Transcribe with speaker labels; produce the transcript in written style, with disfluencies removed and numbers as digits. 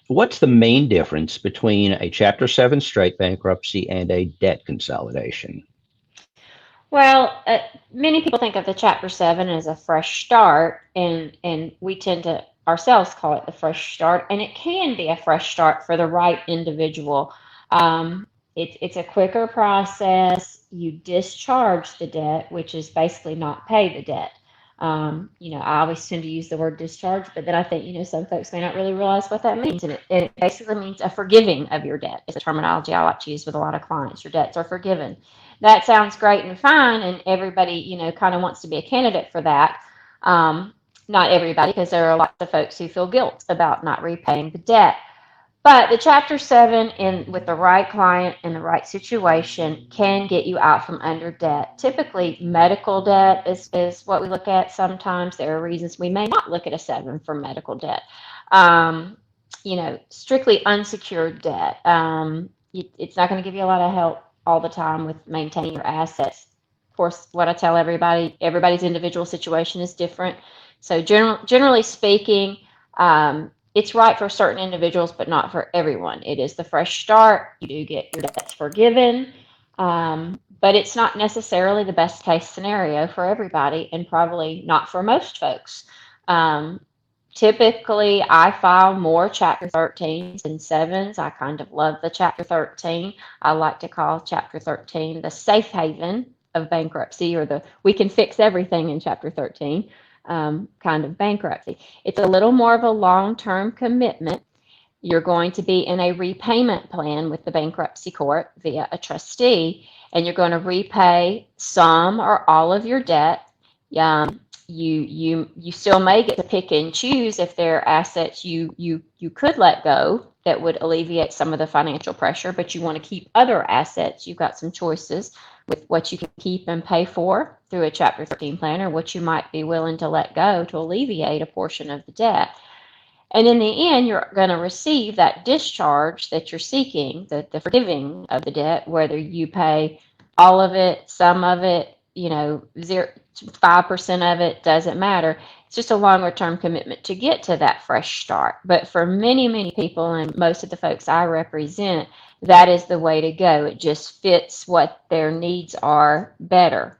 Speaker 1: What's the main difference between a Chapter 7 straight bankruptcy and a debt consolidation?
Speaker 2: Well, many people think of the Chapter 7 as a fresh start, and we tend to ourselves call it the fresh start, and it can be a fresh start for the right individual. It's a quicker process. You discharge the debt, which is basically not pay the debt. I always tend to use the word discharge, but then I think, some folks may not really realize what that means. And it basically means a forgiving of your debt, is the terminology I like to use with a lot of clients. Your debts are forgiven. That sounds great and fine, and everybody, kind of wants to be a candidate for that. Not everybody, because there are lots of folks who feel guilt about not repaying the debt. But the Chapter 7, with the right client in the right situation, can get you out from under debt. Typically, medical debt is what we look at sometimes. There are reasons we may not look at a 7 for medical debt. Um, Strictly unsecured debt. It's not going to give you a lot of help all the time with maintaining your assets. Of course, what I tell everybody, everybody's individual situation is different. So, generally speaking, it's right for certain individuals, but not for everyone. It is the fresh start. You do get your debts forgiven, but it's not necessarily the best case scenario for everybody, and probably not for most folks. Um, Typically, I file more Chapter 13s than 7s. I kind of love the Chapter 13. I like to call Chapter 13 the safe haven of bankruptcy, or the we can fix everything in Chapter 13 kind of bankruptcy. It's a little more of a long-term commitment. You're going to be in a repayment plan with the bankruptcy court via a trustee, and you're going to repay some or all of your debt. You still may get to pick and choose if there are assets you could let go that would alleviate some of the financial pressure, but you want to keep other assets. You've got some choices with what you can keep and pay for through a Chapter 13 plan, or what you might be willing to let go to alleviate a portion of the debt. And in the end, you're going to receive that discharge that you're seeking, the forgiving of the debt, whether you pay all of it, some of it, 5% of it, doesn't matter. It's just a longer term commitment to get to that fresh start. But for many, many people, and most of the folks I represent, that is the way to go. It just fits what their needs are better.